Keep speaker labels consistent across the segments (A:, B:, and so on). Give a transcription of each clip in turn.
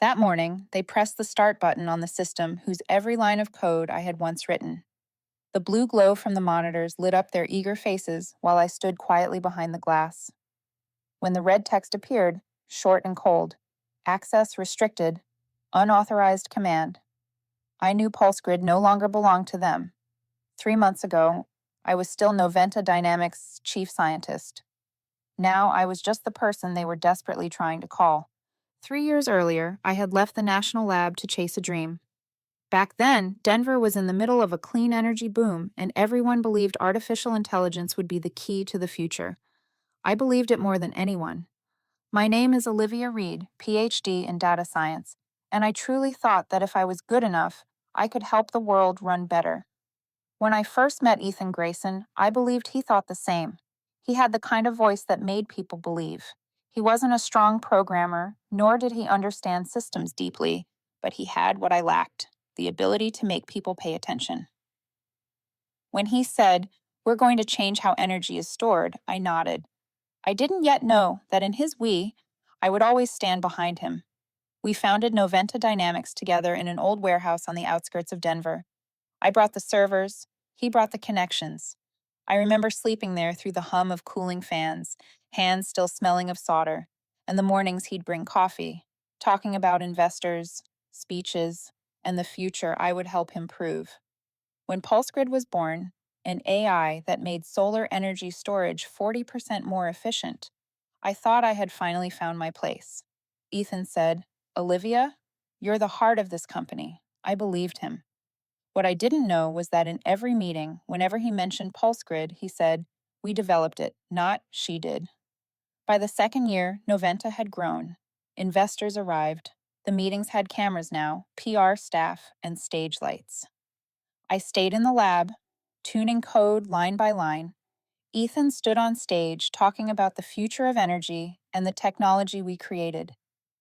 A: That morning, they pressed the start button on the system whose every line of code I had once written. The blue glow from the monitors lit up their eager faces while I stood quietly behind the glass. When the red text appeared, short and cold, access restricted, unauthorized command, I knew PulseGrid no longer belonged to them. 3 months ago, I was still Noventa Dynamics' chief scientist. Now I was just the person they were desperately trying to call. 3 years earlier, I had left the national lab to chase a dream. Back then, Denver was in the middle of a clean energy boom, and everyone believed artificial intelligence would be the key to the future. I believed it more than anyone. My name is Olivia Reed, PhD in data science, and I truly thought that if I was good enough, I could help the world run better. When I first met Ethan Grayson, I believed he thought the same. He had the kind of voice that made people believe. He wasn't a strong programmer, nor did he understand systems deeply, but he had what I lacked: the ability to make people pay attention. When he said, "We're going to change how energy is stored," I nodded. I didn't yet know that in his we, I would always stand behind him. We founded Noventa Dynamics together in an old warehouse on the outskirts of Denver. I brought the servers, he brought the connections. I remember sleeping there through the hum of cooling fans, hands still smelling of solder, and the mornings he'd bring coffee, talking about investors, speeches, and the future I would help him prove. When PulseGrid was born, an AI that made solar energy storage 40% more efficient, I thought I had finally found my place. Ethan said, "Olivia, you're the heart of this company." I believed him. What I didn't know was that in every meeting, whenever he mentioned PulseGrid, he said, "We developed it, not she did." By the second year, Noventa had grown. Investors arrived. The meetings had cameras now, PR staff, and stage lights. I stayed in the lab, tuning code line by line. Ethan stood on stage talking about the future of energy and the technology we created.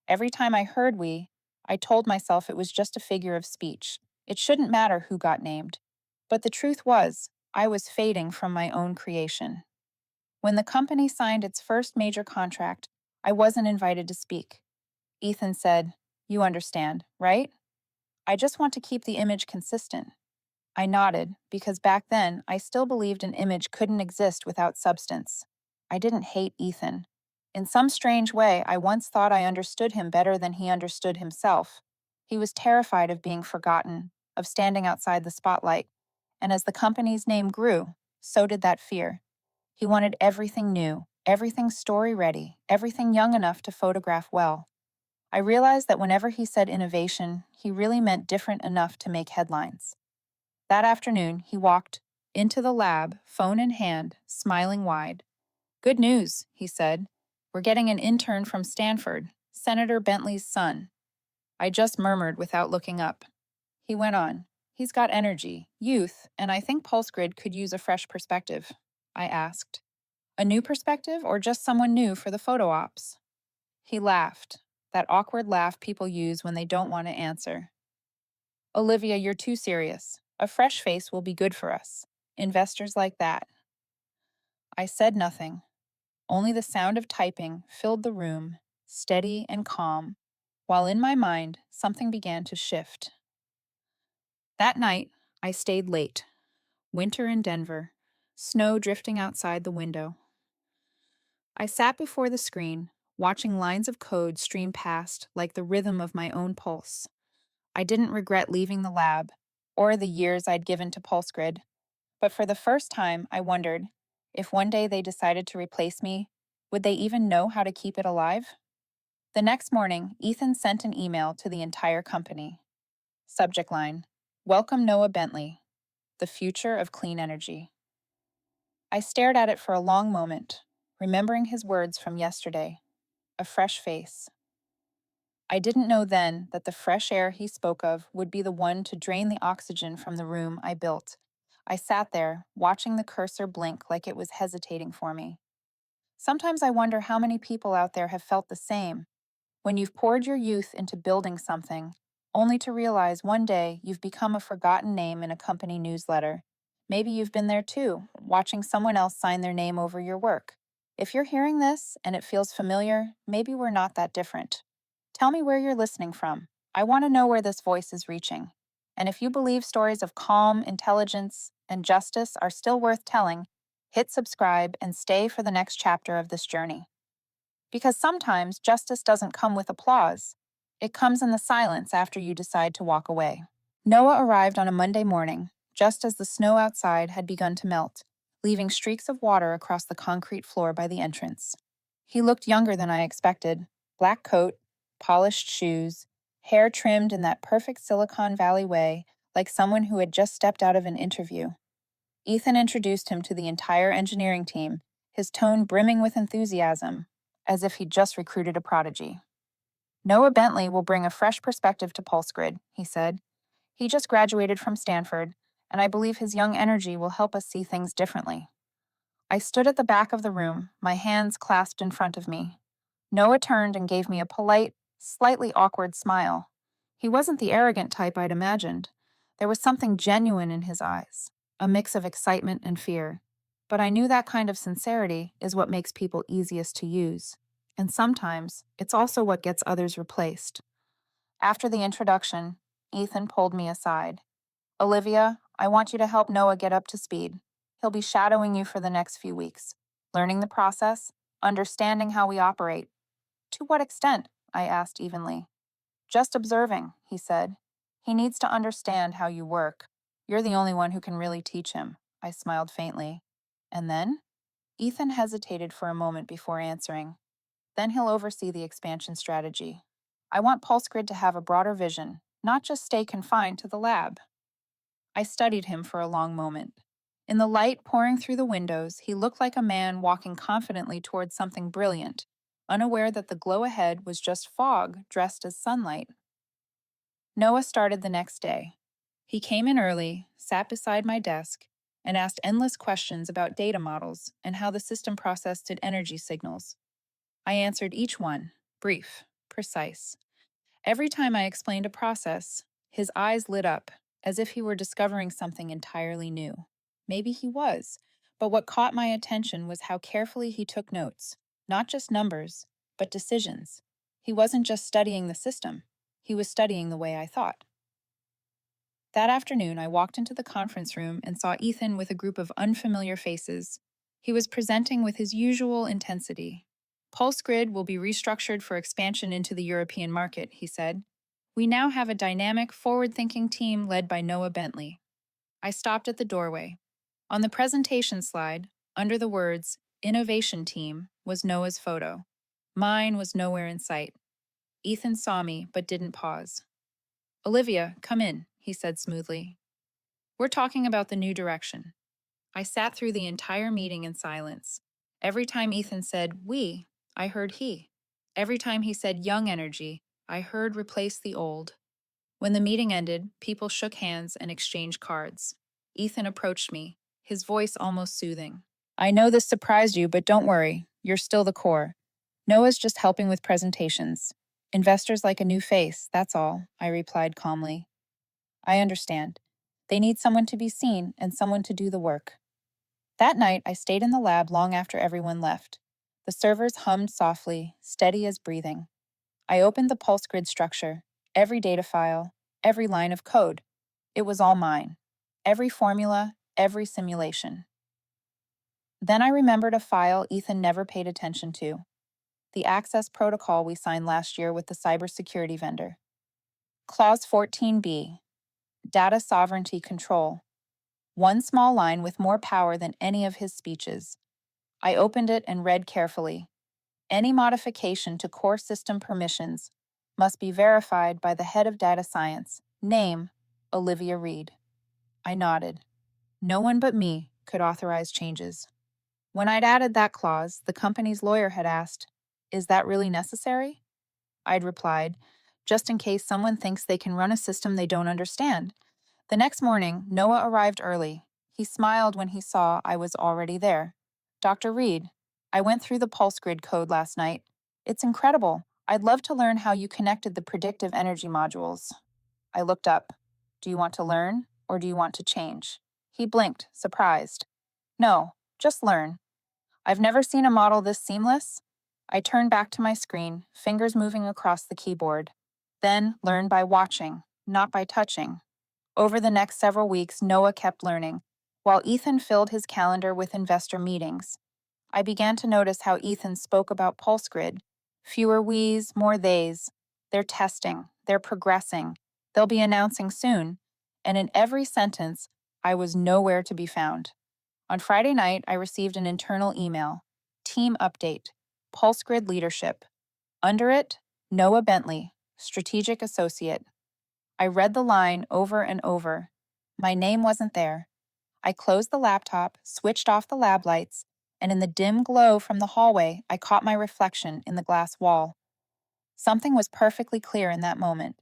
A: Every time I heard "we," I told myself it was just a figure of speech. It shouldn't matter who got named. But the truth was, I was fading from my own creation. When the company signed its first major contract, I wasn't invited to speak. Ethan said, "You understand, right? I just want to keep the image consistent." I nodded, because back then I still believed an image couldn't exist without substance. I didn't hate Ethan. In some strange way, I once thought I understood him better than he understood himself. He was terrified of being forgotten, of standing outside the spotlight. And as the company's name grew, so did that fear. He wanted everything new, everything story-ready, everything young enough to photograph well. I realized that whenever he said innovation, he really meant different enough to make headlines. That afternoon, he walked into the lab, phone in hand, smiling wide. "Good news," he said. "We're getting an intern from Stanford, Senator Bentley's son." I just murmured without looking up. He went on, "He's got energy, youth, and I think PulseGrid could use a fresh perspective." I asked, "A new perspective or just someone new for the photo ops?" He laughed, that awkward laugh people use when they don't want to answer. "Olivia, you're too serious. A fresh face will be good for us. Investors like that." I said nothing. Only the sound of typing filled the room, steady and calm, while in my mind something began to shift. That night, I stayed late. Winter in Denver, snow drifting outside the window. I sat before the screen, watching lines of code stream past like the rhythm of my own pulse. I didn't regret leaving the lab, or the years I'd given to PulseGrid, but for the first time, I wondered, if one day they decided to replace me, would they even know how to keep it alive? The next morning, Ethan sent an email to the entire company. Subject line: "Welcome Noah Bentley, the future of clean energy." I stared at it for a long moment, remembering his words from yesterday. A fresh face. I didn't know then that the fresh air he spoke of would be the one to drain the oxygen from the room I built. I sat there, watching the cursor blink like it was hesitating for me. Sometimes I wonder how many people out there have felt the same, when you've poured your youth into building something, only to realize one day you've become a forgotten name in a company newsletter. Maybe you've been there too, watching someone else sign their name over your work. If you're hearing this and it feels familiar, maybe we're not that different. Tell me where you're listening from. I want to know where this voice is reaching. And if you believe stories of calm, intelligence, and justice are still worth telling, hit subscribe and stay for the next chapter of this journey. Because sometimes justice doesn't come with applause, it comes in the silence after you decide to walk away. Noah arrived on a Monday morning, just as the snow outside had begun to melt, leaving streaks of water across the concrete floor by the entrance. He looked younger than I expected: black coat, polished shoes, hair trimmed in that perfect Silicon Valley way, like someone who had just stepped out of an interview. Ethan introduced him to the entire engineering team, his tone brimming with enthusiasm, as if he'd just recruited a prodigy. Noah Bentley will bring a fresh perspective to PulseGrid, he said. He just graduated from Stanford, and I believe his young energy will help us see things differently. I stood at the back of the room, my hands clasped in front of me. Noah turned and gave me a polite, slightly awkward smile. He wasn't the arrogant type I'd imagined. There was something genuine in his eyes, a mix of excitement and fear. But I knew that kind of sincerity is what makes people easiest to use. And sometimes, it's also what gets others replaced. After the introduction, Ethan pulled me aside. Olivia, I want you to help Noah get up to speed. He'll be shadowing you for the next few weeks, learning the process, understanding how we operate. To what extent? I asked evenly. Just observing, he said. He needs to understand how you work. You're the only one who can really teach him. I smiled faintly. And then? Ethan hesitated for a moment before answering. Then he'll oversee the expansion strategy. I want PulseGrid to have a broader vision, not just stay confined to the lab. I studied him for a long moment. In the light pouring through the windows, he looked like a man walking confidently towards something brilliant, unaware that the glow ahead was just fog dressed as sunlight. Noah started the next day. He came in early, sat beside my desk, and asked endless questions about data models and how the system processed energy signals. I answered each one, brief, precise. Every time I explained a process, his eyes lit up, as if he were discovering something entirely new. Maybe he was, but what caught my attention was how carefully he took notes, not just numbers, but decisions. He wasn't just studying the system, he was studying the way I thought. That afternoon, I walked into the conference room and saw Ethan with a group of unfamiliar faces. He was presenting with his usual intensity. PulseGrid will be restructured for expansion into the European market, he said. We now have a dynamic, forward-thinking team led by Noah Bentley. I stopped at the doorway. On the presentation slide, under the words, Innovation Team, was Noah's photo. Mine was nowhere in sight. Ethan saw me, but didn't pause. Olivia, come in, he said smoothly. We're talking about the new direction. I sat through the entire meeting in silence. Every time Ethan said we, I heard he. Every time he said young energy, I heard replace the old. When the meeting ended, people shook hands and exchanged cards. Ethan approached me, his voice almost soothing. I know this surprised you, but don't worry, you're still the core. Noah's just helping with presentations. Investors like a new face, that's all, I replied calmly. I understand. They need someone to be seen and someone to do the work. That night, I stayed in the lab long after everyone left. The servers hummed softly, steady as breathing. I opened the PulseGrid structure, every data file, every line of code. It was all mine. Every formula, every simulation. Then I remembered a file Ethan never paid attention to: the access protocol we signed last year with the cybersecurity vendor. Clause 14b, data sovereignty control. One small line with more power than any of his speeches. I opened it and read carefully. Any modification to core system permissions must be verified by the head of data science, name, Olivia Reed. I nodded. No one but me could authorize changes. When I'd added that clause, the company's lawyer had asked, "Is that really necessary?" I'd replied, "Just in case someone thinks they can run a system they don't understand." The next morning, Noah arrived early. He smiled when he saw I was already there. "Dr. Reed, I went through the PulseGrid code last night. It's incredible. I'd love to learn how you connected the predictive energy modules." I looked up. "Do you want to learn, or do you want to change?" He blinked, surprised. "No, just learn. I've never seen a model this seamless." I turned back to my screen, fingers moving across the keyboard. Then, learn by watching, not by touching. Over the next several weeks, Noah kept learning, while Ethan filled his calendar with investor meetings. I began to notice how Ethan spoke about Pulse Grid. Fewer we's, more they's. They're testing, they're progressing, they'll be announcing soon. And in every sentence, I was nowhere to be found. On Friday night, I received an internal email. Team update. Pulse Grid leadership. Under it, Noah Bentley, strategic associate. I read the line over and over. My name wasn't there. I closed the laptop, switched off the lab lights, and in the dim glow from the hallway, I caught my reflection in the glass wall. Something was perfectly clear in that moment.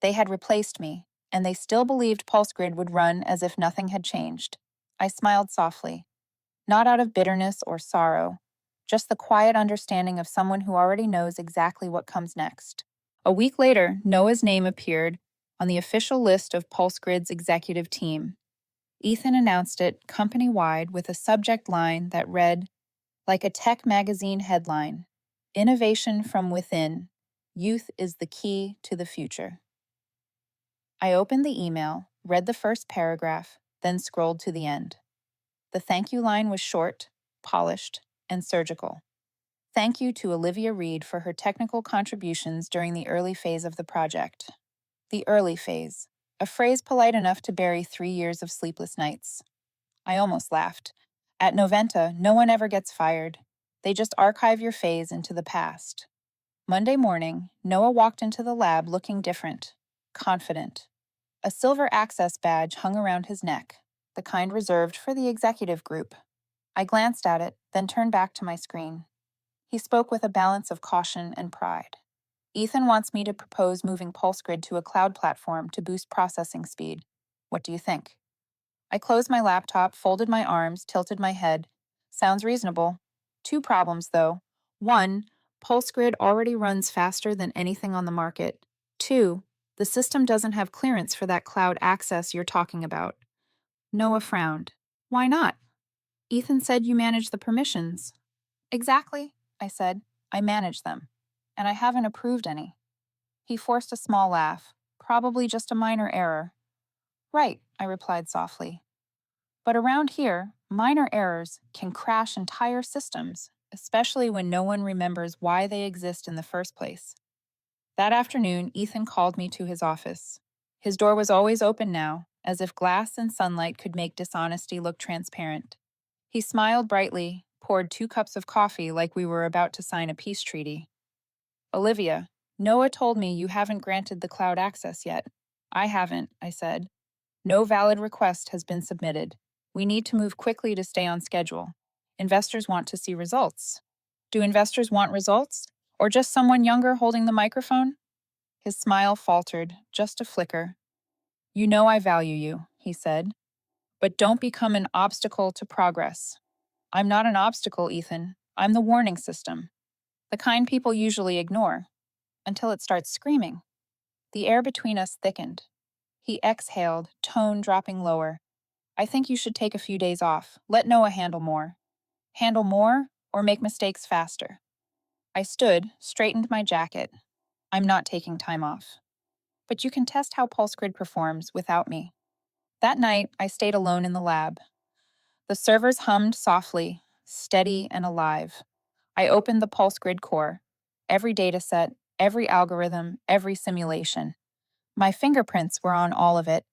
A: They had replaced me, and they still believed PulseGrid would run as if nothing had changed. I smiled softly, not out of bitterness or sorrow, just the quiet understanding of someone who already knows exactly what comes next. A week later, Noah's name appeared on the official list of PulseGrid's executive team. Ethan announced it company-wide with a subject line that read, like a tech magazine headline, Innovation from Within. Youth is the key to the future. I opened the email, read the first paragraph, then scrolled to the end. The thank you line was short, polished, and surgical. Thank you to Olivia Reed for her technical contributions during the early phase of the project. The early phase, a phrase polite enough to bury 3 years of sleepless nights. I almost laughed. At Noventa, no one ever gets fired. They just archive your phase into the past. Monday morning, Noah walked into the lab looking different, confident. A silver access badge hung around his neck, the kind reserved for the executive group. I glanced at it, then turned back to my screen. He spoke with a balance of caution and pride. Ethan wants me to propose moving PulseGrid to a cloud platform to boost processing speed. What do you think? I closed my laptop, folded my arms, tilted my head. Sounds reasonable. 2 problems, though. 1, PulseGrid already runs faster than anything on the market. 2, the system doesn't have clearance for that cloud access you're talking about. Noah frowned. Why not? Ethan said you manage the permissions. Exactly, I said. I manage them. And I haven't approved any. He forced a small laugh. Probably just a minor error. Right, I replied softly. But around here, minor errors can crash entire systems, especially when no one remembers why they exist in the first place. That afternoon, Ethan called me to his office. His door was always open now, as if glass and sunlight could make dishonesty look transparent. He smiled brightly, poured 2 cups of coffee like we were about to sign a peace treaty. Olivia, Noah told me you haven't granted the cloud access yet. I haven't, I said. No valid request has been submitted. We need to move quickly to stay on schedule. Investors want to see results. Do investors want results? Or just someone younger holding the microphone? His smile faltered, just a flicker. You know I value you, he said. But don't become an obstacle to progress. I'm not an obstacle, Ethan. I'm the warning system. The kind people usually ignore. Until it starts screaming. The air between us thickened. He exhaled, tone dropping lower. I think you should take a few days off. Let Noah handle more. Handle more or make mistakes faster. I stood, straightened my jacket. I'm not taking time off. But you can test how PulseGrid performs without me. That night, I stayed alone in the lab. The servers hummed softly, steady and alive. I opened the PulseGrid core. Every dataset, every algorithm, every simulation. My fingerprints were on all of it.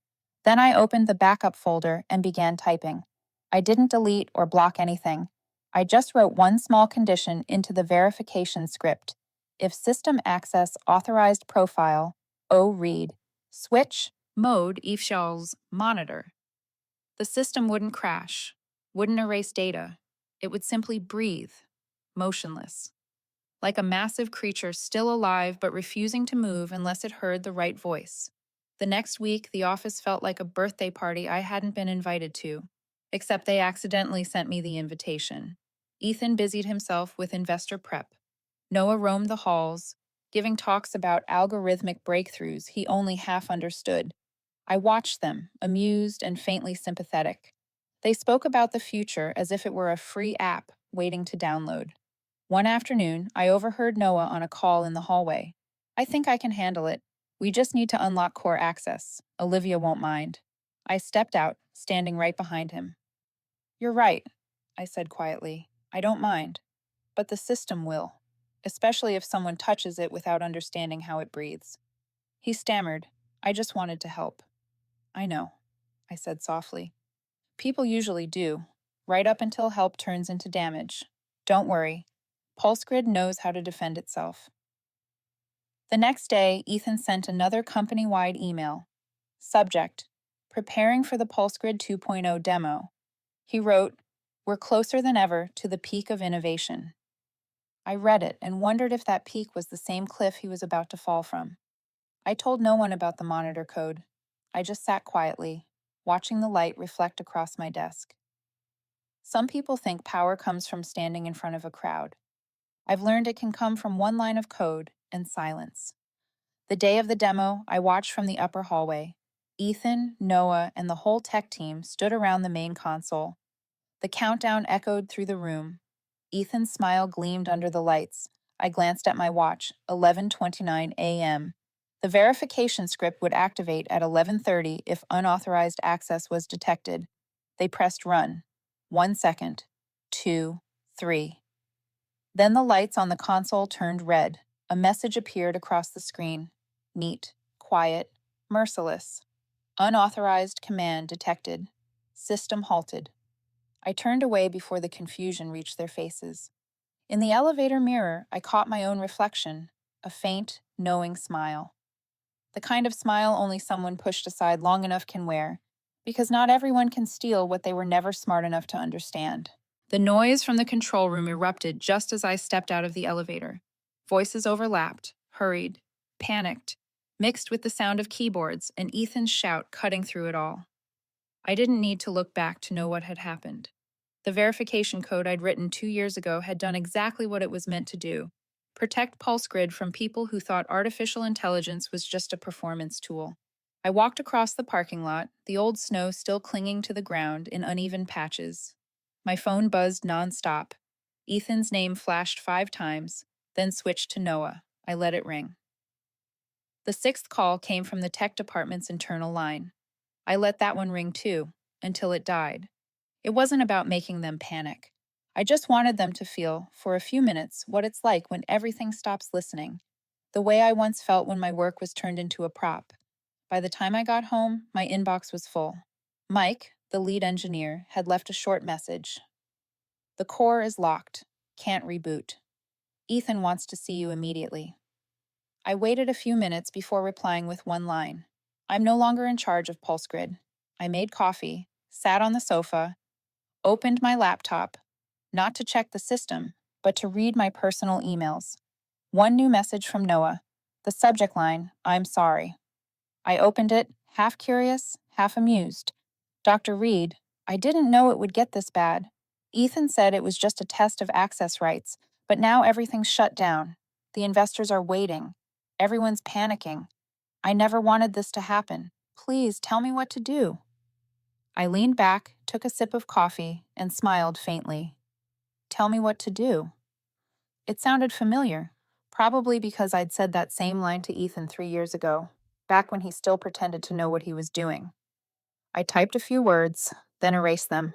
A: Then I opened the backup folder and began typing. I didn't delete or block anything. I just wrote one small condition into the verification script. If system access authorized profile, read, switch, mode equals monitor. The system wouldn't crash, wouldn't erase data. It would simply breathe, motionless. Like a massive creature still alive but refusing to move unless it heard the right voice. The next week, the office felt like a birthday party I hadn't been invited to, except they accidentally sent me the invitation. Ethan busied himself with investor prep. Noah roamed the halls, giving talks about algorithmic breakthroughs he only half understood. I watched them, amused and faintly sympathetic. They spoke about the future as if it were a free app waiting to download. One afternoon, I overheard Noah on a call in the hallway. I think I can handle it. We just need to unlock core access. Olivia won't mind. I stepped out, standing right behind him. You're right, I said quietly. I don't mind. But the system will, especially if someone touches it without understanding how it breathes. He stammered. I just wanted to help. I know, I said softly. People usually do, right up until help turns into damage. Don't worry. PulseGrid knows how to defend itself. The next day, Ethan sent another company-wide email. Subject: Preparing for the PulseGrid 2.0 demo. He wrote, We're closer than ever to the peak of innovation. I read it and wondered if that peak was the same cliff he was about to fall from. I told no one about the monitor code. I just sat quietly, watching the light reflect across my desk. Some people think power comes from standing in front of a crowd. I've learned it can come from one line of code and silence. The day of the demo, I watched from the upper hallway. Ethan, Noah, and the whole tech team stood around the main console. The countdown echoed through the room. Ethan's smile gleamed under the lights. I glanced at my watch, 11:29 a.m. The verification script would activate at 11:30 if unauthorized access was detected. They pressed run. 1 second. 2, 3. Then the lights on the console turned red. A message appeared across the screen. Neat, quiet, merciless. Unauthorized command detected. System halted. I turned away before the confusion reached their faces. In the elevator mirror, I caught my own reflection, a faint, knowing smile. The kind of smile only someone pushed aside long enough can wear, because not everyone can steal what they were never smart enough to understand. The noise from the control room erupted just as I stepped out of the elevator. Voices overlapped, hurried, panicked, mixed with the sound of keyboards and Ethan's shout cutting through it all. I didn't need to look back to know what had happened. The verification code I'd written 2 years ago had done exactly what it was meant to do: protect PulseGrid from people who thought artificial intelligence was just a performance tool. I walked across the parking lot, the old snow still clinging to the ground in uneven patches. My phone buzzed nonstop. Ethan's name flashed 5 times, then switched to Noah. I let it ring. The sixth call came from the tech department's internal line. I let that one ring too, until it died. It wasn't about making them panic. I just wanted them to feel, for a few minutes, what it's like when everything stops listening. The way I once felt when my work was turned into a prop. By the time I got home, my inbox was full. Mike, the lead engineer, had left a short message. The core is locked. Can't reboot. Ethan wants to see you immediately. I waited a few minutes before replying with one line. I'm no longer in charge of PulseGrid. I made coffee, sat on the sofa, opened my laptop, not to check the system, but to read my personal emails. One new message from Noah. The subject line, I'm sorry. I opened it, half curious, half amused. Dr. Reed, I didn't know it would get this bad. Ethan said it was just a test of access rights, but now everything's shut down. The investors are waiting. Everyone's panicking. I never wanted this to happen. Please tell me what to do. I leaned back, took a sip of coffee, and smiled faintly. Tell me what to do. It sounded familiar, probably because I'd said that same line to Ethan 3 years ago, back when he still pretended to know what he was doing. I typed a few words, then erased them.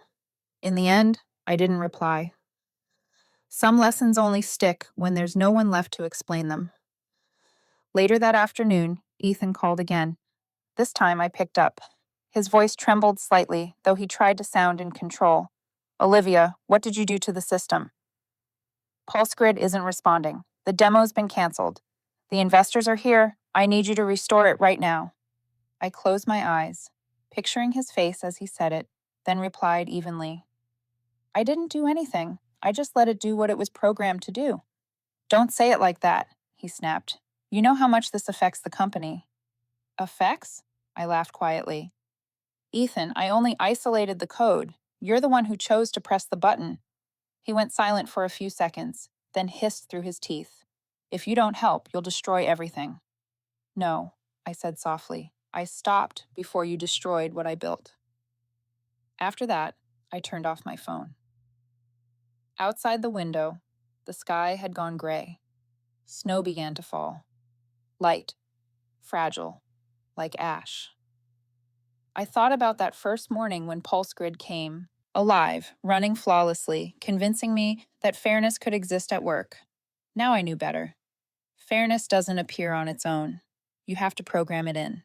A: In the end, I didn't reply. Some lessons only stick when there's no one left to explain them. Later that afternoon, Ethan called again. This time I picked up. His voice trembled slightly, though he tried to sound in control. Olivia, what did you do to the system? PulseGrid isn't responding. The demo's been canceled. The investors are here. I need you to restore it right now. I closed my eyes, picturing his face as he said it, then replied evenly. I didn't do anything. I just let it do what it was programmed to do. Don't say it like that, he snapped. You know how much this affects the company. Affects? I laughed quietly. Ethan, I only isolated the code. You're the one who chose to press the button. He went silent for a few seconds, then hissed through his teeth. If you don't help, you'll destroy everything. No, I said softly. I stopped before you destroyed what I built. After that, I turned off my phone. Outside the window, The sky had gone gray. Snow began to fall. Light, fragile, like ash. I thought about that first morning when Pulse Grid came, alive, running flawlessly, convincing me that fairness could exist at work. Now I knew better. Fairness doesn't appear on its own. You have to program it in.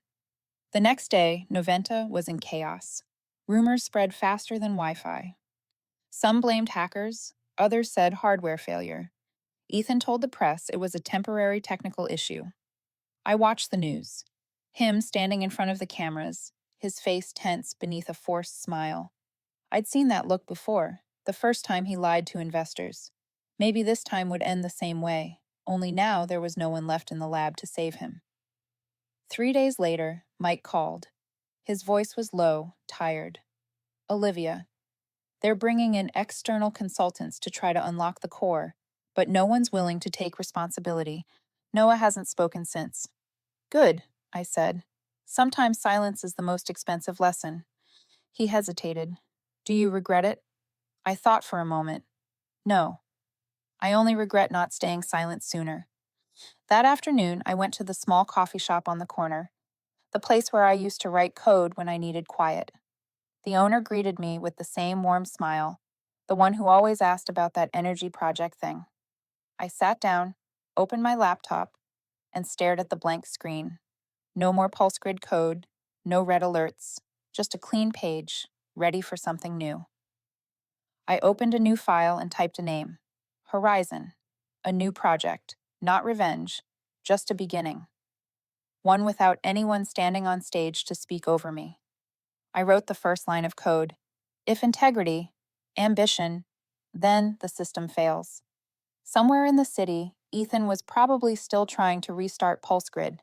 A: The next day, Noventa was in chaos. Rumors spread faster than Wi-Fi. Some blamed hackers, others said hardware failure. Ethan told the press it was a temporary technical issue. I watched the news. Him standing in front of the cameras, his face tense beneath a forced smile. I'd seen that look before, the first time he lied to investors. Maybe this time would end the same way, only now there was no one left in the lab to save him. 3 days later, Mike called. His voice was low, tired. Olivia, they're bringing in external consultants to try to unlock the core, but no one's willing to take responsibility. Noah hasn't spoken since. Good, I said. Sometimes silence is the most expensive lesson. He hesitated. Do you regret it? I thought for a moment. No. I only regret not staying silent sooner. That afternoon, I went to the small coffee shop on the corner, the place where I used to write code when I needed quiet. The owner greeted me with the same warm smile, the one who always asked about that energy project thing. I sat down, opened my laptop, and stared at the blank screen. No more pulse grid code, no red alerts, just a clean page, ready for something new. I opened a new file and typed a name. Horizon. A new project, not revenge, just a beginning. One without anyone standing on stage to speak over me. I wrote the first line of code. If integrity, ambition, then the system fails. Somewhere in the city, Ethan was probably still trying to restart Pulse Grid.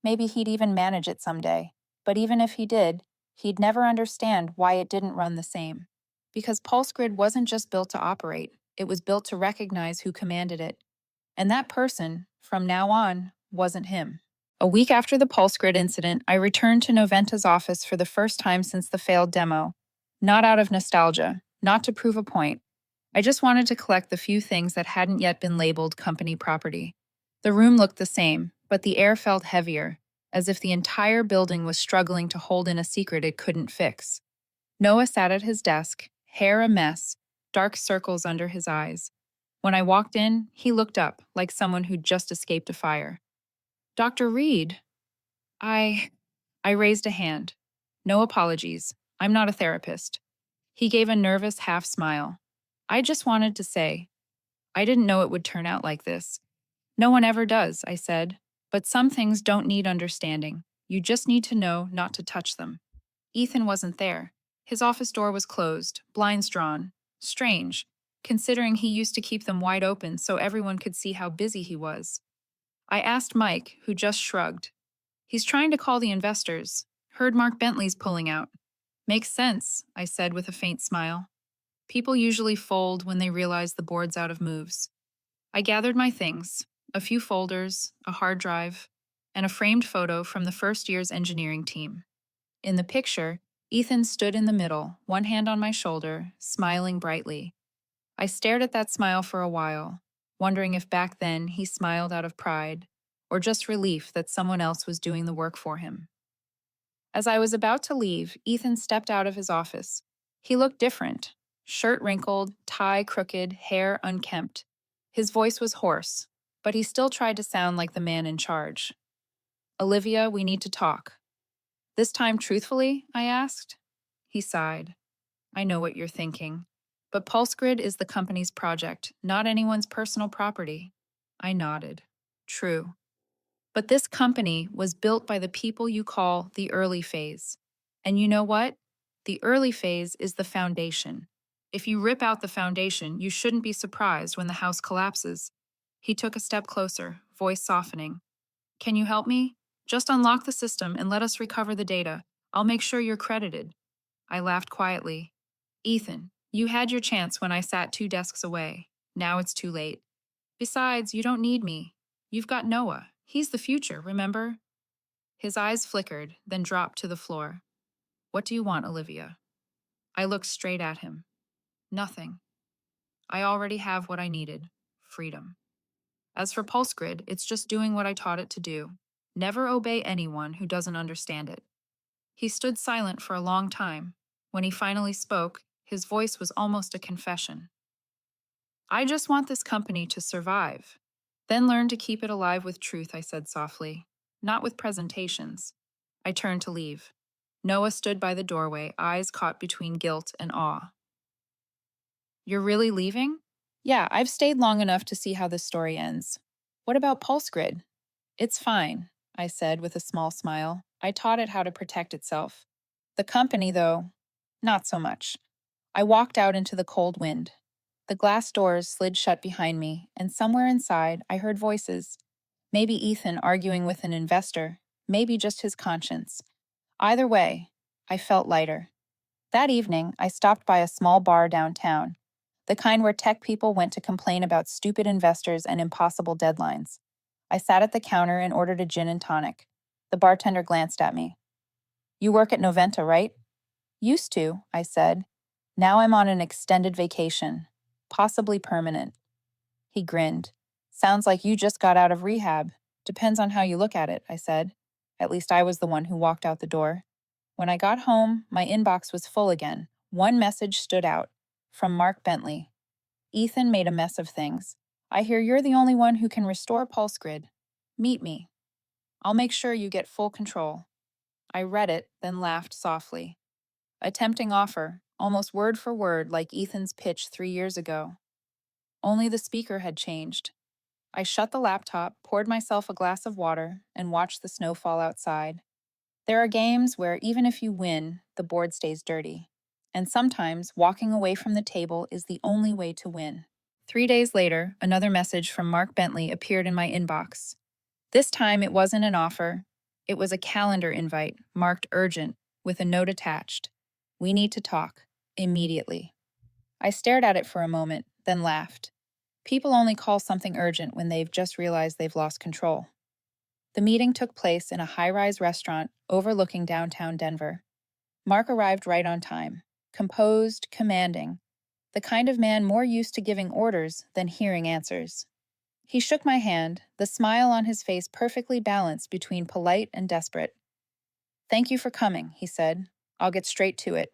A: Maybe he'd even manage it someday. But even if he did, he'd never understand why it didn't run the same. Because Pulse Grid wasn't just built to operate, it was built to recognize who commanded it. And that person, from now on, wasn't him. A week after the Pulse Grid incident, I returned to Noventa's office for the first time since the failed demo. Not out of nostalgia, not to prove a point. I just wanted to collect the few things that hadn't yet been labeled company property. The room looked the same, but the air felt heavier, as if the entire building was struggling to hold in a secret it couldn't fix. Noah sat at his desk, hair a mess, dark circles under his eyes. When I walked in, he looked up, like someone who'd just escaped a fire. Dr. Reed, I raised a hand. No apologies. I'm not a therapist. He gave a nervous half smile. I just wanted to say, I didn't know it would turn out like this. No one ever does, I said. But some things don't need understanding. You just need to know not to touch them. Ethan wasn't there. His office door was closed, blinds drawn. Strange, considering he used to keep them wide open so everyone could see how busy he was. I asked Mike, who just shrugged. He's trying to call the investors. Heard Mark Bentley's pulling out. Makes sense, I said with a faint smile. People usually fold when they realize the board's out of moves. I gathered my things, a few folders, a hard drive, and a framed photo from the first year's engineering team. In the picture, Ethan stood in the middle, one hand on my shoulder, smiling brightly. I stared at that smile for a while, wondering if back then he smiled out of pride, or just relief that someone else was doing the work for him. As I was about to leave, Ethan stepped out of his office. He looked different. Shirt wrinkled, tie crooked, hair unkempt. His voice was hoarse, but he still tried to sound like the man in charge. Olivia, we need to talk. This time truthfully, I asked. He sighed. I know what you're thinking. But PulseGrid is the company's project, not anyone's personal property. I nodded. True. But this company was built by the people you call the early phase. And you know what? The early phase is the foundation. If you rip out the foundation, you shouldn't be surprised when the house collapses. He took a step closer, voice softening. Can you help me? Just unlock the system and let us recover the data. I'll make sure you're credited. I laughed quietly. Ethan, you had your chance when I sat 2 desks away. Now it's too late. Besides, you don't need me. You've got Noah. He's the future, remember? His eyes flickered, then dropped to the floor. What do you want, Olivia? I looked straight at him. Nothing. I already have what I needed. freedom. As for PulseGrid, it's just doing what I taught it to do. Never obey anyone who doesn't understand it. He stood silent for a long time. When he finally spoke, his voice was almost a confession. I just want this company to survive. Then learn to keep it alive with truth, I said softly, not with presentations. I turned to leave. Noah stood by the doorway, eyes caught between guilt and awe. You're really leaving? Yeah, I've stayed long enough to see how this story ends. What about PulseGrid? It's fine, I said with a small smile. I taught it how to protect itself. The company, though, not so much. I walked out into the cold wind. The glass doors slid shut behind me, and somewhere inside I heard voices. Maybe Ethan arguing with an investor, maybe just his conscience. Either way, I felt lighter. That evening, I stopped by a small bar downtown, the kind where tech people went to complain about stupid investors and impossible deadlines. I sat at the counter and ordered a gin and tonic. The bartender glanced at me. You work at Noventa, right? Used to, I said. Now I'm on an extended vacation, possibly permanent. He grinned. Sounds like you just got out of rehab. Depends on how you look at it, I said. At least I was the one who walked out the door. When I got home, my inbox was full again. One message stood out. From Mark Bentley. Ethan made a mess of things. I hear you're the only one who can restore PulseGrid. Meet me. I'll make sure you get full control. I read it, then laughed softly. A tempting offer, almost word for word like Ethan's pitch 3 years ago. Only the speaker had changed. I shut the laptop, poured myself a glass of water, and watched the snow fall outside. There are games where even if you win, the board stays dirty. And sometimes walking away from the table is the only way to win. 3 days later, another message from Mark Bentley appeared in my inbox. This time it wasn't an offer. It was a calendar invite, marked urgent, with a note attached. We need to talk. Immediately. I stared at it for a moment, then laughed. People only call something urgent when they've just realized they've lost control. The meeting took place in a high-rise restaurant overlooking downtown Denver. Mark arrived right on time, composed, commanding, the kind of man more used to giving orders than hearing answers. He shook my hand, the smile on his face perfectly balanced between polite and desperate. Thank you for coming, he said. I'll get straight to it.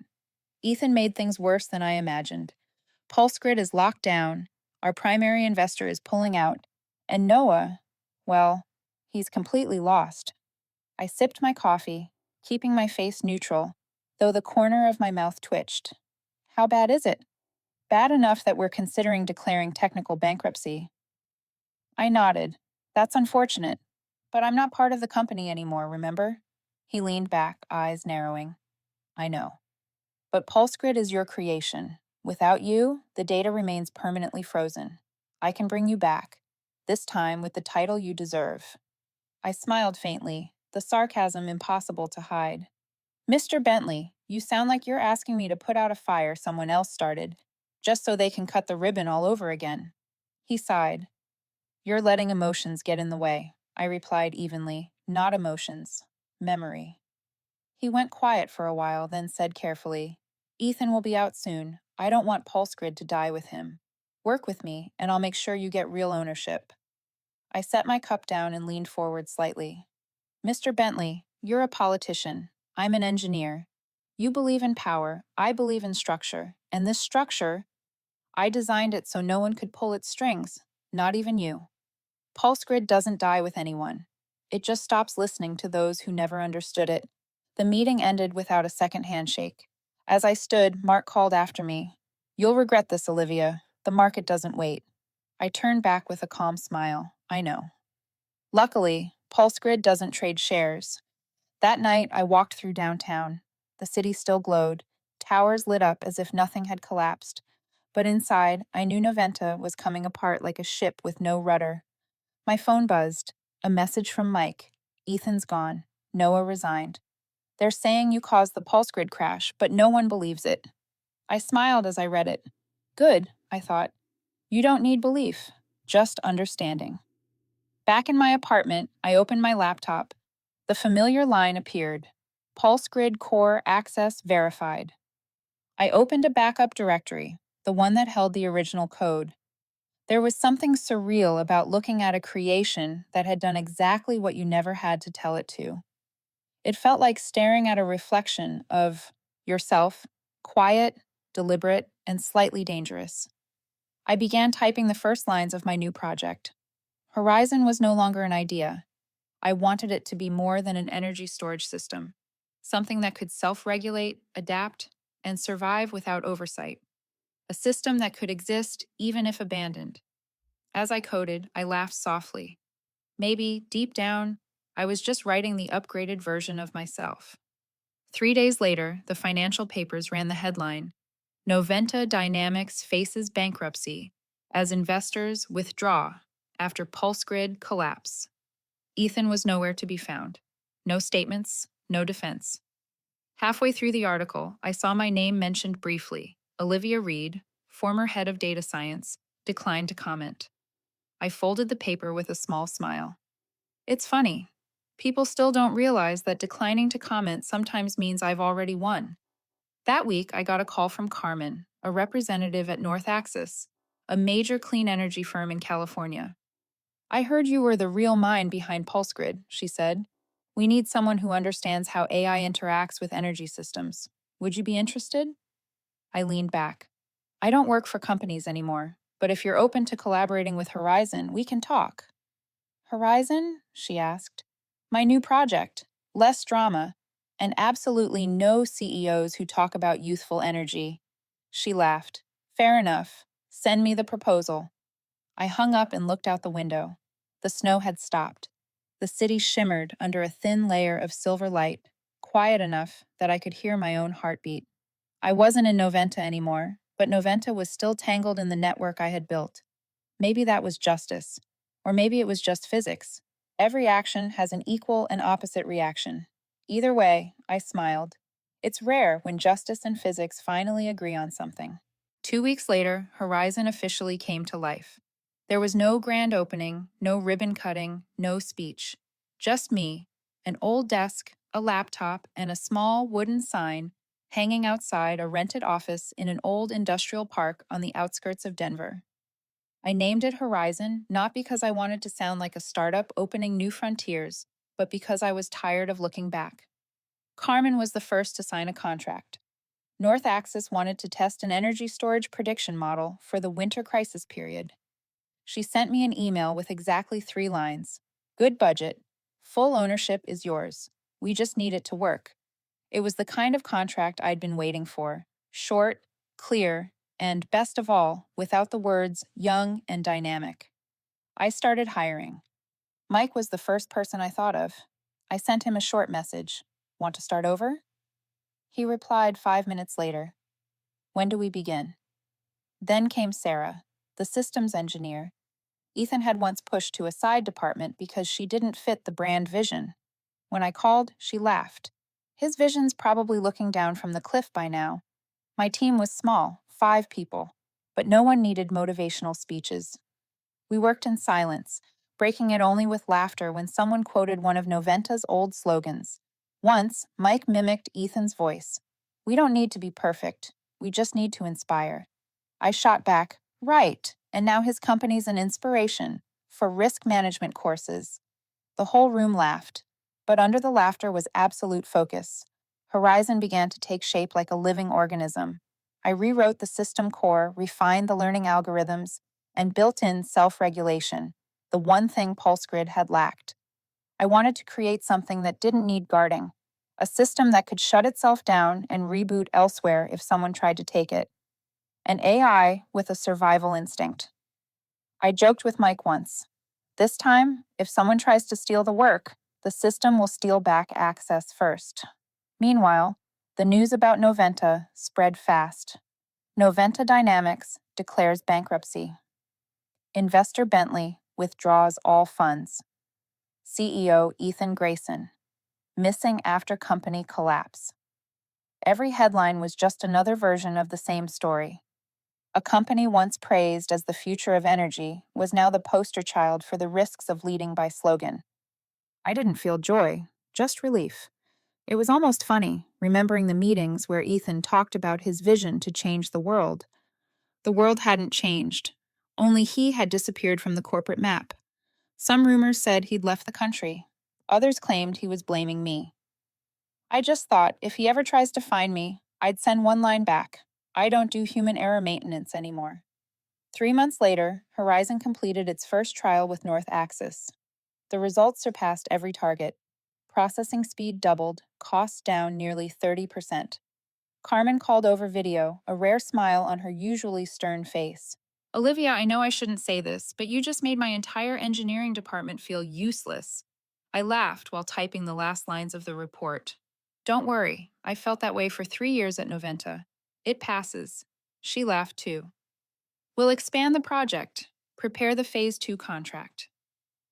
A: Ethan made things worse than I imagined. PulseGrid is locked down, our primary investor is pulling out, and Noah, well, he's completely lost. I sipped my coffee, keeping my face neutral, though the corner of my mouth twitched. How bad is it? Bad enough that we're considering declaring technical bankruptcy. I nodded. That's unfortunate. But I'm not part of the company anymore, remember? He leaned back, eyes narrowing. I know. But PulseGrid is your creation. Without you, the data remains permanently frozen. I can bring you back, this time with the title you deserve. I smiled faintly, the sarcasm impossible to hide. Mr. Bentley, you sound like you're asking me to put out a fire someone else started, just so they can cut the ribbon all over again. He sighed. You're letting emotions get in the way, I replied evenly. Not emotions. Memory. He went quiet for a while, then said carefully, Ethan will be out soon. I don't want PulseGrid to die with him. Work with me, and I'll make sure you get real ownership. I set my cup down and leaned forward slightly. Mr. Bentley, you're a politician. I'm an engineer. You believe in power. I believe in structure. And this structure, I designed it so no one could pull its strings, not even you. PulseGrid doesn't die with anyone. It just stops listening to those who never understood it. The meeting ended without a second handshake. As I stood, Mark called after me. You'll regret this, Olivia. The market doesn't wait. I turned back with a calm smile. I know. Luckily, PulseGrid doesn't trade shares. That night, I walked through downtown. The city still glowed. Towers lit up as if nothing had collapsed. But inside, I knew Noventa was coming apart like a ship with no rudder. My phone buzzed. A message from Mike. Ethan's gone. Noah resigned. They're saying you caused the PulseGrid crash, but no one believes it. I smiled as I read it. Good, I thought. You don't need belief, just understanding. Back in my apartment, I opened my laptop. The familiar line appeared. PulseGrid Core Access Verified. I opened a backup directory, the one that held the original code. There was something surreal about looking at a creation that had done exactly what you never had to tell it to. It felt like staring at a reflection of yourself, quiet, deliberate, and slightly dangerous. I began typing the first lines of my new project. Horizon was no longer an idea. I wanted it to be more than an energy storage system, something that could self regulate, adapt, and survive without oversight. A system that could exist even if abandoned. As I coded, I laughed softly. Maybe, deep down, I was just writing the upgraded version of myself. 3 days later, the financial papers ran the headline: Noventa Dynamics faces bankruptcy as investors withdraw after pulse grid collapse. Ethan was nowhere to be found. No statements, no defense. Halfway through the article, I saw my name mentioned briefly. Olivia Reed, former head of data science, declined to comment. I folded the paper with a small smile. It's funny. People still don't realize that declining to comment sometimes means I've already won. That week, I got a call from Carmen, a representative at North Axis, a major clean energy firm in California. I heard you were the real mind behind PulseGrid, she said. We need someone who understands how AI interacts with energy systems. Would you be interested? I leaned back. I don't work for companies anymore, but if you're open to collaborating with Horizon, we can talk. Horizon? She asked. My new project. Less drama, and absolutely no CEOs who talk about youthful energy. She laughed. Fair enough. Send me the proposal. I hung up and looked out the window. The snow had stopped. The city shimmered under a thin layer of silver light, quiet enough that I could hear my own heartbeat. I wasn't in Noventa anymore, but Noventa was still tangled in the network I had built. Maybe that was justice. Or maybe it was just physics. Every action has an equal and opposite reaction. Either way, I smiled. It's rare when justice and physics finally agree on something. 2 weeks later, Horizon officially came to life. There was no grand opening, no ribbon cutting, no speech. Just me, an old desk, a laptop, and a small wooden sign hanging outside a rented office in an old industrial park on the outskirts of Denver. I named it Horizon not because I wanted to sound like a startup opening new frontiers, but because I was tired of looking back. Carmen was the first to sign a contract. North Axis wanted to test an energy storage prediction model for the winter crisis period. She sent me an email with exactly 3 lines. Good budget. Full ownership is yours. We just need it to work. It was the kind of contract I'd been waiting for. Short, clear, and best of all, without the words young and dynamic. I started hiring. Mike was the first person I thought of. I sent him a short message. Want to start over? He replied 5 minutes later. When do we begin? Then came Sarah, the systems engineer. Ethan had once pushed to a side department because she didn't fit the brand vision. When I called, she laughed. His vision's probably looking down from the cliff by now. My team was small, 5 people, but no one needed motivational speeches. We worked in silence, breaking it only with laughter when someone quoted one of Noventa's old slogans. Once, Mike mimicked Ethan's voice. We don't need to be perfect. We just need to inspire. I shot back, right, and now his company's an inspiration for risk management courses. The whole room laughed, but under the laughter was absolute focus. Horizon began to take shape like a living organism. I rewrote the system core, refined the learning algorithms, and built in self-regulation, the one thing PulseGrid had lacked. I wanted to create something that didn't need guarding, a system that could shut itself down and reboot elsewhere if someone tried to take it. An AI with a survival instinct. I joked with Mike once. This time, if someone tries to steal the work, the system will steal back access first. Meanwhile, the news about Noventa spread fast. Noventa Dynamics declares bankruptcy. Investor Bentley withdraws all funds. CEO Ethan Grayson, missing after company collapse. Every headline was just another version of the same story. A company once praised as the future of energy was now the poster child for the risks of leading by slogan. I didn't feel joy, just relief. It was almost funny, remembering the meetings where Ethan talked about his vision to change the world. The world hadn't changed. only he had disappeared from the corporate map. Some rumors said he'd left the country. Others claimed he was blaming me. I just thought if he ever tries to find me, I'd send one line back. I don't do human error maintenance anymore. 3 months later, Horizon completed its first trial with North Axis. The results surpassed every target. Processing speed doubled, costs down nearly 30%. Carmen called over video, a rare smile on her usually stern face. Olivia, I know I shouldn't say this, but you just made my entire engineering department feel useless. I laughed while typing the last lines of the report. Don't worry, I felt that way for 3 years at Noventa. It passes. She laughed too. We'll expand the project. Prepare the Phase 2 contract.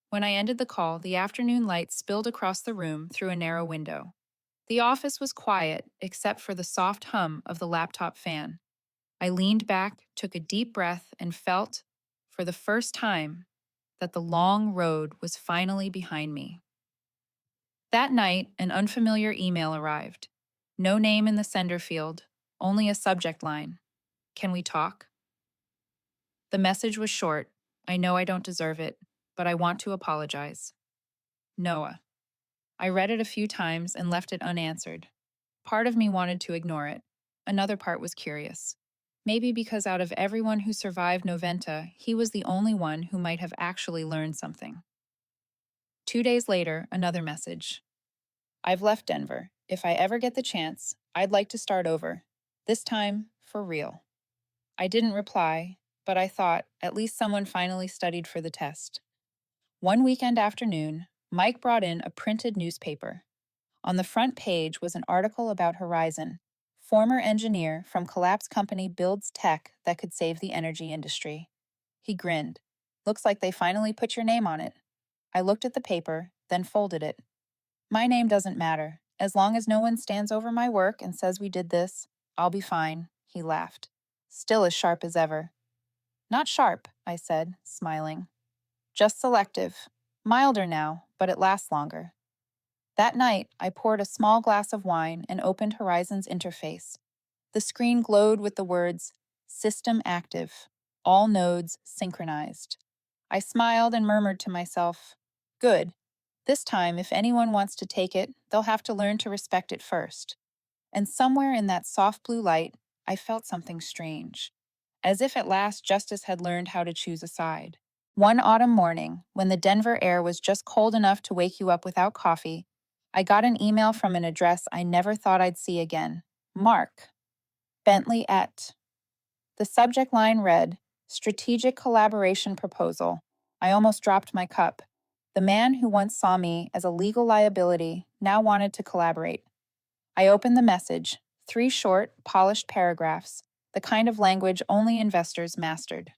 A: When I ended the call, the afternoon light spilled across the room through a narrow window. The office was quiet, except for the soft hum of the laptop fan. I leaned back, took a deep breath, and felt, for the first time, that the long road was finally behind me. That night, an unfamiliar email arrived. No name in the sender field, only a subject line. Can we talk? The message was short. I know I don't deserve it, but I want to apologize. Noah. I read it a few times and left it unanswered. Part of me wanted to ignore it. Another part was curious. Maybe because out of everyone who survived Noventa, he was the only one who might have actually learned something. 2 days later, another message. I've left Denver. If I ever get the chance, I'd like to start over. This time, for real. I didn't reply, but I thought at least someone finally studied for the test. One weekend afternoon, Mike brought in a printed newspaper. On the front page was an article about Horizon. Former engineer from collapse company builds tech that could save the energy industry. He grinned. Looks like they finally put your name on it. I looked at the paper, then folded it. My name doesn't matter. As long as no one stands over my work and says we did this, I'll be fine, he laughed. Still as sharp as ever. Not sharp, I said, smiling. Just selective. Milder now, but it lasts longer. That night, I poured a small glass of wine and opened Horizon's interface. The screen glowed with the words, System active. All nodes synchronized. I smiled and murmured to myself, Good. This time, if anyone wants to take it, they'll have to learn to respect it first. And somewhere in that soft blue light, I felt something strange. As if at last justice had learned how to choose a side. One autumn morning, when the Denver air was just cold enough to wake you up without coffee, I got an email from an address I never thought I'd see again. Mark. Bentley et. The subject line read, Strategic Collaboration Proposal. I almost dropped my cup. The man who once saw me as a legal liability now wanted to collaborate. I opened the message, 3 short, polished paragraphs, the kind of language only investors mastered.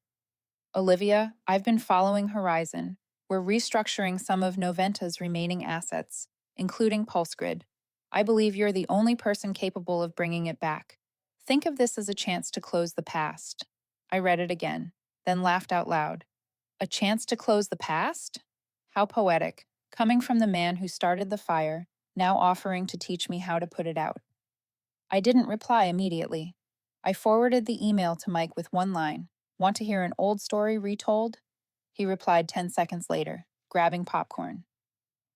A: Olivia, I've been following Horizon. We're restructuring some of Noventa's remaining assets, including PulseGrid. I believe you're the only person capable of bringing it back. Think of this as a chance to close the past. I read it again, then laughed out loud. A chance to close the past? How poetic, coming from the man who started the fire, now offering to teach me how to put it out. I didn't reply immediately. I forwarded the email to Mike with one line. Want to hear an old story retold? He replied 10 seconds later, grabbing popcorn.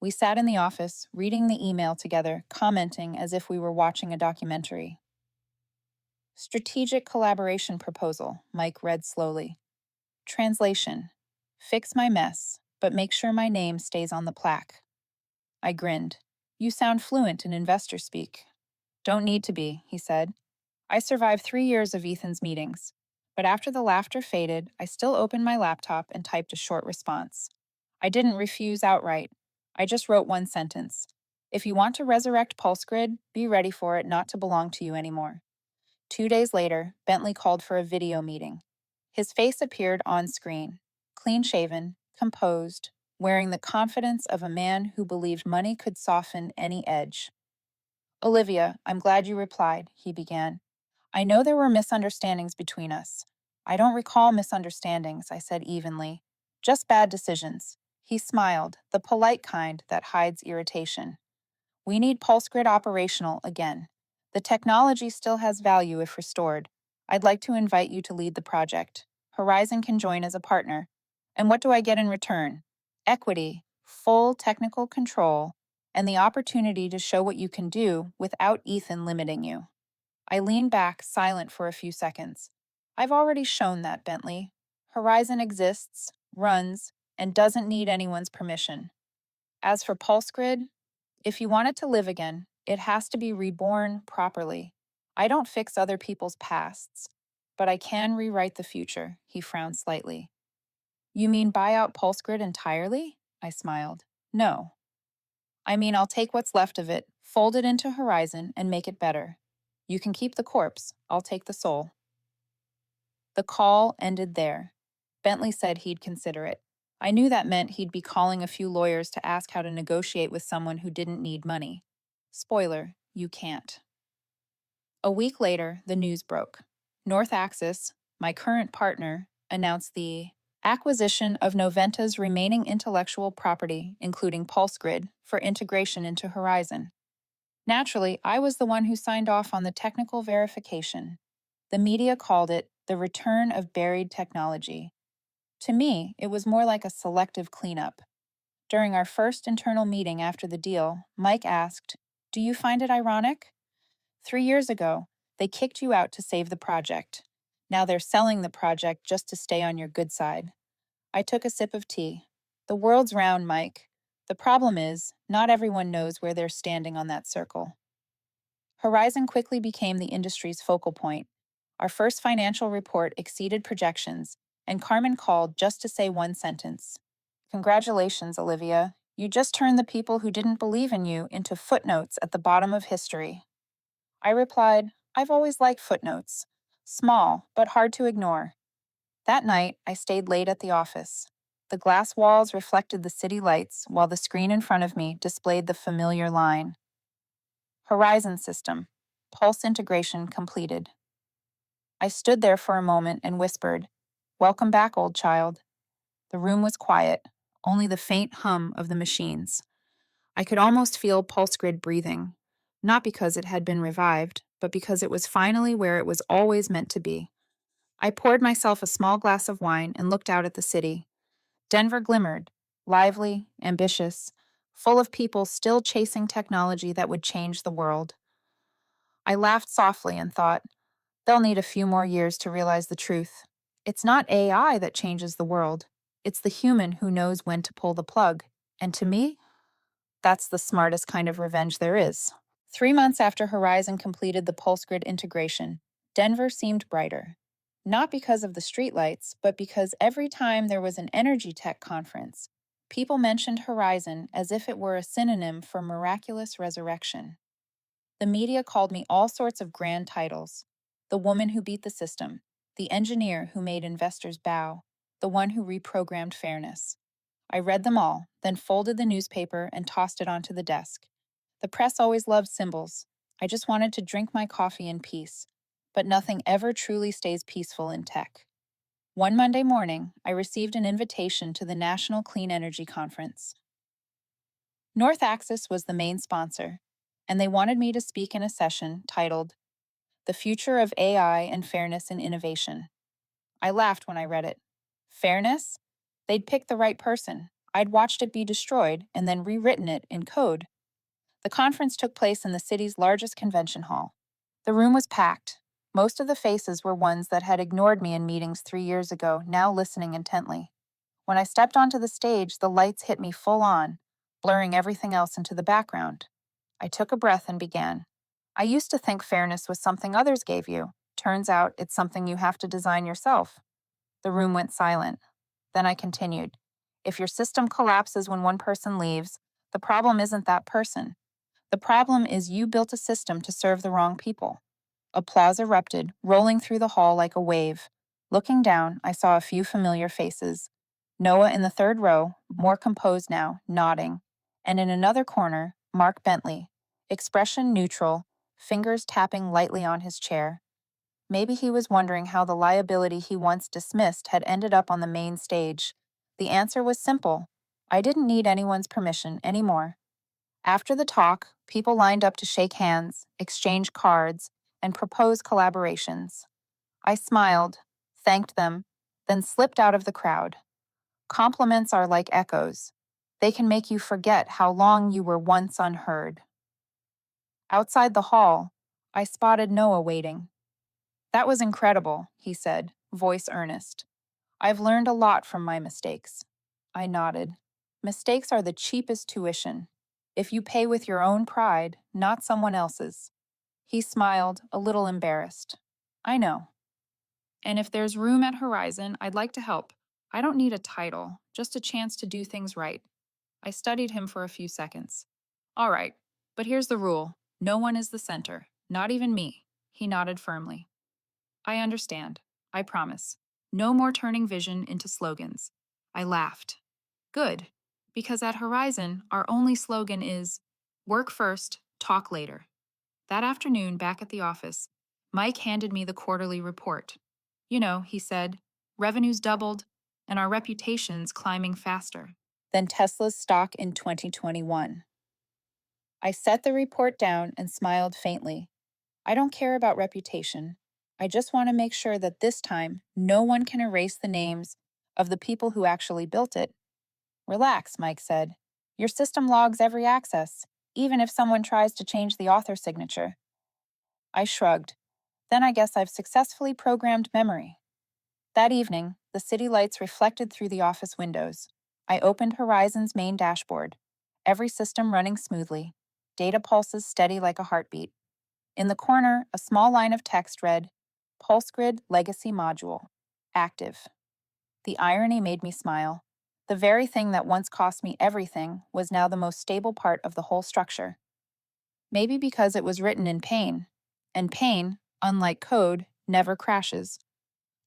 A: We sat in the office, reading the email together, commenting as if we were watching a documentary. Strategic Collaboration Proposal, Mike read slowly. Translation. Fix my mess, but make sure my name stays on the plaque. I grinned. You sound fluent in investor speak. Don't need to be, he said. I survived 3 years of Ethan's meetings. But after the laughter faded, I still opened my laptop and typed a short response. I didn't refuse outright. I just wrote one sentence. If you want to resurrect PulseGrid, be ready for it not to belong to you anymore. 2 days later, Bentley called for a video meeting. His face appeared on screen, clean-shaven, composed, wearing the confidence of a man who believed money could soften any edge. Olivia, I'm glad you replied, he began. I know there were misunderstandings between us. I don't recall misunderstandings, I said evenly. Just bad decisions. He smiled, the polite kind that hides irritation. We need PulseGrid operational again. The technology still has value if restored. I'd like to invite you to lead the project. Horizon can join as a partner. And what do I get in return? Equity, full technical control, and the opportunity to show what you can do without Ethan limiting you. I leaned back, silent for a few seconds. I've already shown that, Bentley. Horizon exists, runs, and doesn't need anyone's permission. As for Pulse Grid, if you want it to live again, it has to be reborn properly. I don't fix other people's pasts, but I can rewrite the future, he frowned slightly. You mean buy out Pulse Grid entirely? I smiled. No. I mean, I'll take what's left of it, fold it into Horizon, and make it better. You can keep the corpse, I'll take the soul. The call ended there. Bentley said he'd consider it. I knew that meant he'd be calling a few lawyers to ask how to negotiate with someone who didn't need money. Spoiler, you can't. A week later, the news broke. North Axis, my current partner, announced the acquisition of Noventa's remaining intellectual property, including Pulse Grid, for integration into Horizon. Naturally, I was the one who signed off on the technical verification. The media called it the return of buried technology. To me, it was more like a selective cleanup. During our first internal meeting after the deal, Mike asked, "Do you find it ironic? 3 years ago, they kicked you out to save the project. Now they're selling the project just to stay on your good side." I took a sip of tea. The world's round, Mike. The problem is, not everyone knows where they're standing on that circle. Horizon quickly became the industry's focal point. Our first financial report exceeded projections, and Carmen called just to say one sentence. "Congratulations, Olivia. You just turned the people who didn't believe in you into footnotes at the bottom of history." I replied, "I've always liked footnotes. Small, but hard to ignore." That night, I stayed late at the office. The glass walls reflected the city lights, while the screen in front of me displayed the familiar line: Horizon System. Pulse integration completed. I stood there for a moment and whispered, "Welcome back, old child." The room was quiet, only the faint hum of the machines. I could almost feel Pulse Grid breathing, not because it had been revived, but because it was finally where it was always meant to be. I poured myself a small glass of wine and looked out at the city. Denver glimmered, lively, ambitious, full of people still chasing technology that would change the world. I laughed softly and thought, they'll need a few more years to realize the truth. It's not AI that changes the world. It's the human who knows when to pull the plug. And to me, that's the smartest kind of revenge there is. 3 months after Horizon completed the Pulse Grid integration, Denver seemed brighter. Not because of the streetlights, but because every time there was an energy tech conference, people mentioned Horizon as if it were a synonym for miraculous resurrection. The media called me all sorts of grand titles: the woman who beat the system, the engineer who made investors bow, the one who reprogrammed fairness. I read them all, then folded the newspaper and tossed it onto the desk. The press always loved symbols. I just wanted to drink my coffee in peace. But nothing ever truly stays peaceful in tech. One Monday morning, I received an invitation to the National Clean Energy Conference. North Axis was the main sponsor, and they wanted me to speak in a session titled "The Future of AI and Fairness in Innovation." I laughed when I read it. Fairness? They'd picked the right person. I'd watched it be destroyed and then rewritten it in code. The conference took place in the city's largest convention hall. The room was packed. Most of the faces were ones that had ignored me in meetings 3 years ago, now listening intently. When I stepped onto the stage, the lights hit me full on, blurring everything else into the background. I took a breath and began. "I used to think fairness was something others gave you. Turns out it's something you have to design yourself." The room went silent. Then I continued. "If your system collapses when one person leaves, the problem isn't that person. The problem is you built a system to serve the wrong people." Applause erupted, rolling through the hall like a wave. Looking down, I saw a few familiar faces. Noah in the third row, more composed now, nodding. And in another corner, Mark Bentley, expression neutral, fingers tapping lightly on his chair. Maybe he was wondering how the liability he once dismissed had ended up on the main stage. The answer was simple. I didn't need anyone's permission anymore. After the talk, people lined up to shake hands, exchange cards, and propose collaborations. I smiled, thanked them, then slipped out of the crowd. Compliments are like echoes. They can make you forget how long you were once unheard. Outside the hall, I spotted Noah waiting. "That was incredible," he said, voice earnest. "I've learned a lot from my mistakes." I nodded. Mistakes are the cheapest tuition. If you pay with your own pride, not someone else's. He smiled, a little embarrassed. "I know. And if there's room at Horizon, I'd like to help. I don't need a title, just a chance to do things right." I studied him for a few seconds. "All right, but here's the rule. No one is the center, not even me." He nodded firmly. "I understand. I promise. No more turning vision into slogans." I laughed. "Good, because at Horizon, our only slogan is work first, talk later." That afternoon, back at the office, Mike handed me the quarterly report. "You know," he said, "revenue's doubled, and our reputation's climbing faster than Tesla's stock in 2021. I set the report down and smiled faintly. I don't care about reputation. I just want to make sure that this time no one can erase the names of the people who actually built it. "Relax," Mike said. "Your system logs every access, even if someone tries to change the author signature." I shrugged. Then I guess I've successfully programmed memory. That evening, the city lights reflected through the office windows. I opened Horizon's main dashboard, every system running smoothly, data pulses steady like a heartbeat. In the corner, a small line of text read, "PulseGrid Legacy Module. Active." The irony made me smile. The very thing that once cost me everything was now the most stable part of the whole structure. Maybe because it was written in pain. And pain, unlike code, never crashes.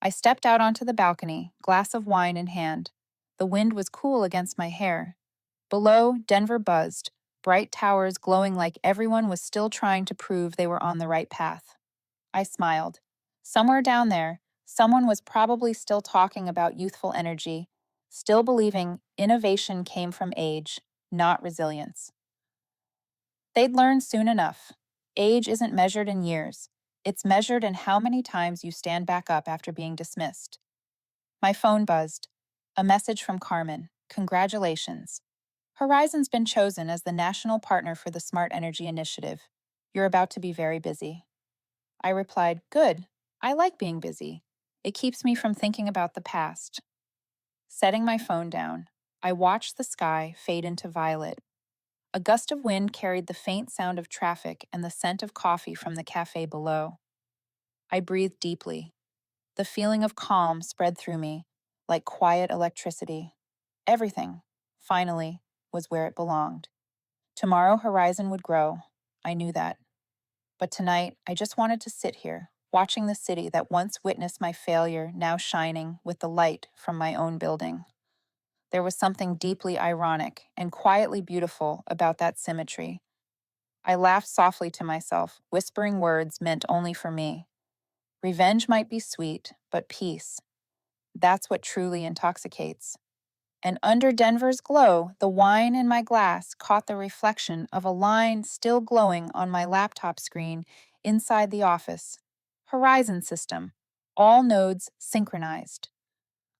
A: I stepped out onto the balcony, glass of wine in hand. The wind was cool against my hair. Below, Denver buzzed, bright towers glowing like everyone was still trying to prove they were on the right path. I smiled. Somewhere down there, someone was probably still talking about youthful energy, still believing innovation came from age, not resilience. They'd learn soon enough. Age isn't measured in years. It's measured in how many times you stand back up after being dismissed. My phone buzzed. A message from Carmen. "Congratulations. Horizon's been chosen as the national partner for the Smart Energy Initiative. You're about to be very busy." I replied, "Good. I like being busy. It keeps me from thinking about the past." Setting my phone down, I watched the sky fade into violet. A gust of wind carried the faint sound of traffic and the scent of coffee from the cafe below. I breathed deeply. The feeling of calm spread through me, like quiet electricity. Everything, finally, was where it belonged. Tomorrow, Horizon would grow. I knew that. But tonight, I just wanted to sit here, watching the city that once witnessed my failure now shining with the light from my own building. There was something deeply ironic and quietly beautiful about that symmetry. I laughed softly to myself, whispering words meant only for me. Revenge might be sweet, but peace, that's what truly intoxicates. And under Denver's glow, the wine in my glass caught the reflection of a line still glowing on my laptop screen inside the office. Horizon system. All nodes synchronized.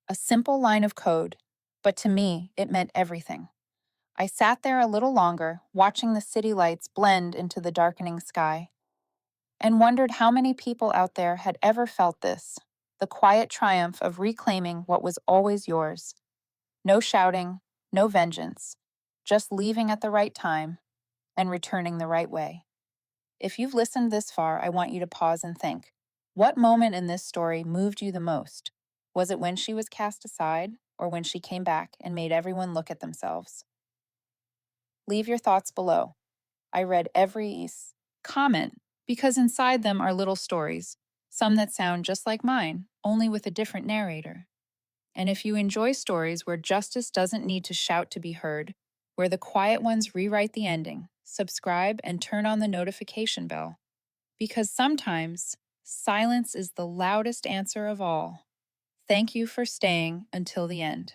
A: A simple line of code, but to me, it meant everything. I sat there a little longer, watching the city lights blend into the darkening sky, and wondered how many people out there had ever felt this, the quiet triumph of reclaiming what was always yours. No shouting, no vengeance, just leaving at the right time and returning the right way. If you've listened this far, I want you to pause and think. What moment in this story moved you the most? Was it when she was cast aside, or when she came back and made everyone look at themselves? Leave your thoughts below. I read every comment because inside them are little stories, some that sound just like mine, only with a different narrator. And if you enjoy stories where justice doesn't need to shout to be heard, where the quiet ones rewrite the ending, subscribe and turn on the notification bell. Because sometimes silence is the loudest answer of all. Thank you for staying until the end.